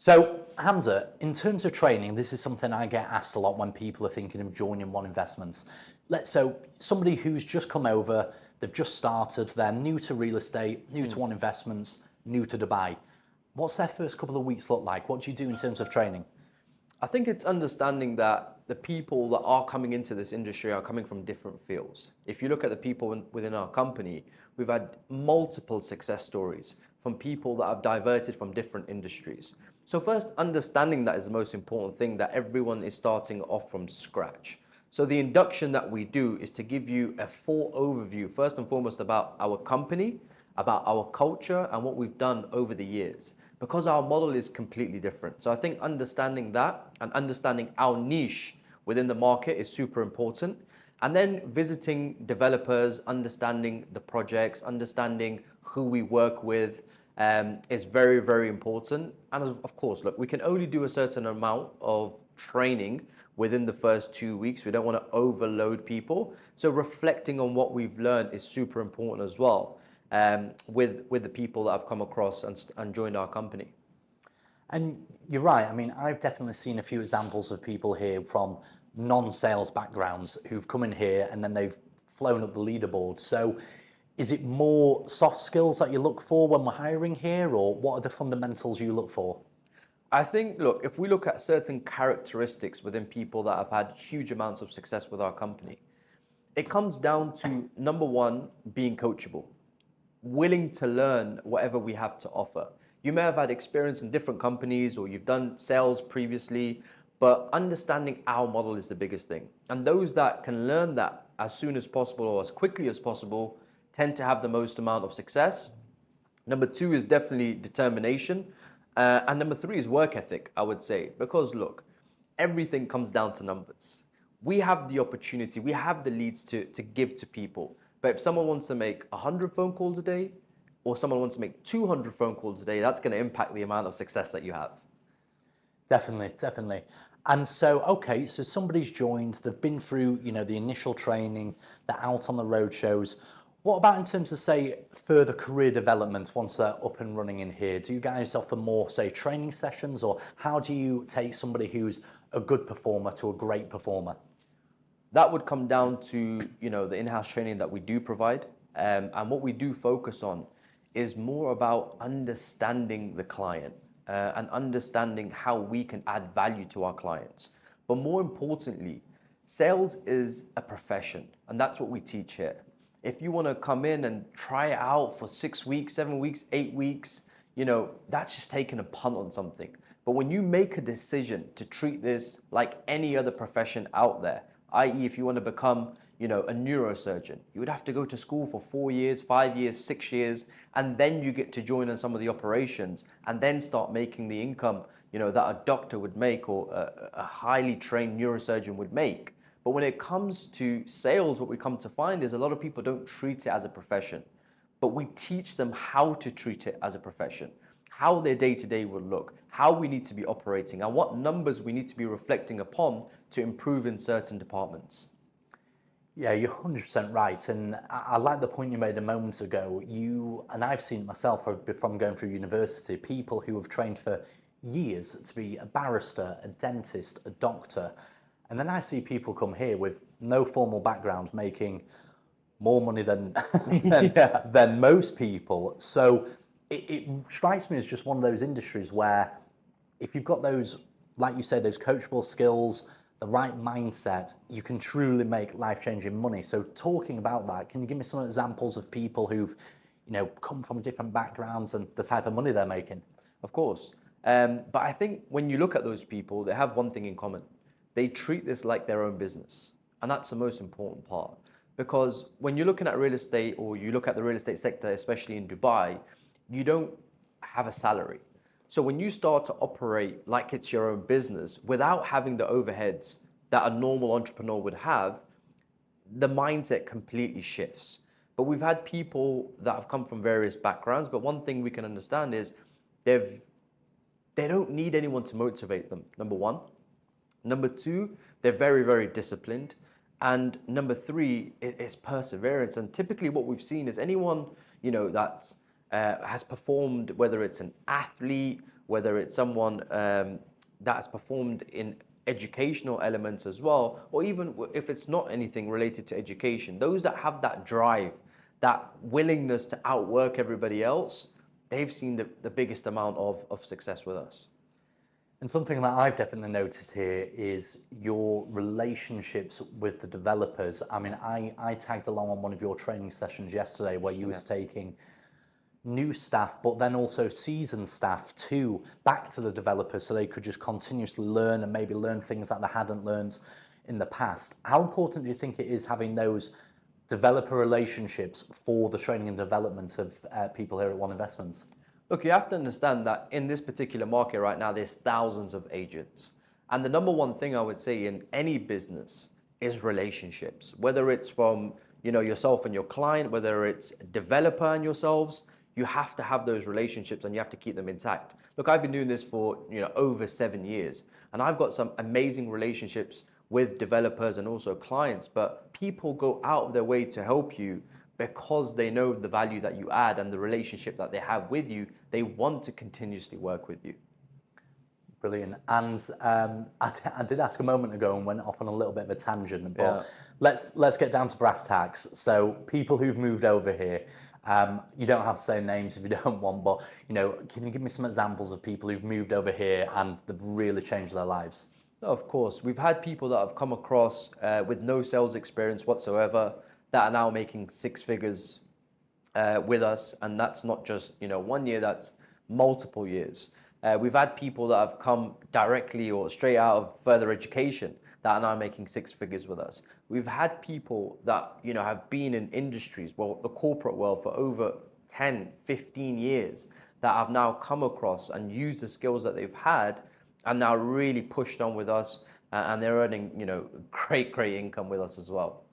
So, Hamza, in terms of training, this is something I get asked a lot when people are thinking of joining One Investments. So somebody who's just come over, they've just started, they're new to real estate, new to One Investments, new to Dubai. What's their first couple of weeks look like? What do you do in terms of training? I think it's understanding that the people that are coming into this industry are coming from different fields. If you look at the people within our company, we've had multiple success stories from people that have diverted from different industries. So first, understanding that is the most important thing, that everyone is starting off from scratch. So the induction that we do is to give you a full overview, first and foremost, about our company, about our culture, and what we've done over the years, because our model is completely different. So I think understanding that and understanding our niche within the market is super important. And then visiting developers, understanding the projects, understanding who we work with is very, very important. And of course, look, we can only do a certain amount of training within the first 2 weeks. We don't want to overload people. So reflecting on what we've learned is super important as well, with the people that I've come across and joined our company. And you're right. I mean, I've definitely seen a few examples of people here from non-sales backgrounds who've come in here and then they've flown up the leaderboard. So is it more soft skills that you look for when we're hiring here, or what are the fundamentals you look for? I think, look, if we look at certain characteristics within people that have had huge amounts of success with our company, it comes down to, number one, being coachable, willing to learn whatever we have to offer. You may have had experience in different companies or you've done sales previously, but understanding our model is the biggest thing. And those that can learn that as soon as possible or as quickly as possible tend to have the most amount of success. Number two is definitely determination. And number three is work ethic, I would say, because look, everything comes down to numbers. We have the opportunity, we have the leads to give to people. But if someone wants to make 100 phone calls a day, or someone wants to make 200 phone calls a day, that's going to impact the amount of success that you have. Definitely, definitely. And so, okay, so somebody's joined, they've been through, the initial training, they're out on the road shows. What about in terms of, say, further career development once they're up and running in here? Do you guys offer more, say, training sessions, or how do you take somebody who's a good performer to a great performer? That would come down to, the in-house training that we do provide. And what we do focus on is more about understanding the client and understanding how we can add value to our clients. But more importantly, sales is a profession, and that's what we teach here. If you want to come in and try it out for 6 weeks, 7 weeks, 8 weeks, that's just taking a punt on something. But when you make a decision to treat this like any other profession out there, i.e. if you want to become, a neurosurgeon, you would have to go to school for 4 years, 5 years, 6 years, and then you get to join on some of the operations and then start making the income, that a doctor would make or a highly trained neurosurgeon would make. But when it comes to sales, what we come to find is a lot of people don't treat it as a profession, but we teach them how to treat it as a profession, how their day-to-day will look, how we need to be operating, and what numbers we need to be reflecting upon to improve in certain departments. Yeah, you're 100% right. And I like the point you made a moment ago. And I've seen it myself from going through university, people who have trained for years to be a barrister, a dentist, a doctor. And then I see people come here with no formal background making more money than than most people. So it strikes me as just one of those industries where if you've got those, like you say, those coachable skills, the right mindset, you can truly make life-changing money. So talking about that, can you give me some examples of people who've, come from different backgrounds and the type of money they're making? Of course. But I think when you look at those people, they have one thing in common. They treat this like their own business. And that's the most important part. Because when you're looking at real estate, or you look at the real estate sector, especially in Dubai, you don't have a salary. So when you start to operate like it's your own business without having the overheads that a normal entrepreneur would have, the mindset completely shifts. But we've had people that have come from various backgrounds, but one thing we can understand is they don't need anyone to motivate them, number one. Number two, they're very, very disciplined. And number three is perseverance. And typically what we've seen is anyone, that has performed, whether it's an athlete whether it's someone that's performed in educational elements as well, or even if it's not anything related to education, those that have that drive, that willingness to outwork everybody else, they've seen the biggest amount of success with us. And something that I've definitely noticed here is your relationships with the developers. I mean, I tagged along on one of your training sessions yesterday where you was taking new staff, but then also seasoned staff too, back to the developers so they could just continuously learn and maybe learn things that they hadn't learned in the past. How important do you think it is having those developer relationships for the training and development of people here at One Investments? Look, you have to understand that in this particular market right now, there's thousands of agents. And the number one thing I would say in any business is relationships, whether it's from yourself and your client, whether it's a developer and yourselves. You have to have those relationships and you have to keep them intact. Look, I've been doing this for over 7 years, and I've got some amazing relationships with developers and also clients, but people go out of their way to help you because they know the value that you add and the relationship that they have with you. They want to continuously work with you. Brilliant. And I did ask a moment ago and went off on a little bit of a tangent, but let's get down to brass tacks. So people who've moved over here, you don't have to say names if you don't want, but can you give me some examples of people who've moved over here and they've really changed their lives? Of course, we've had people that have come across with no sales experience whatsoever that are now making six figures with us, and that's not just 1 year, that's multiple years. We've had people that have come directly or straight out of further education that are now making six figures with us. We've had people that have been in industries, well, the corporate world for over 10, 15 years that have now come across and used the skills that they've had and now really pushed on with us, and they're earning great income with us as well.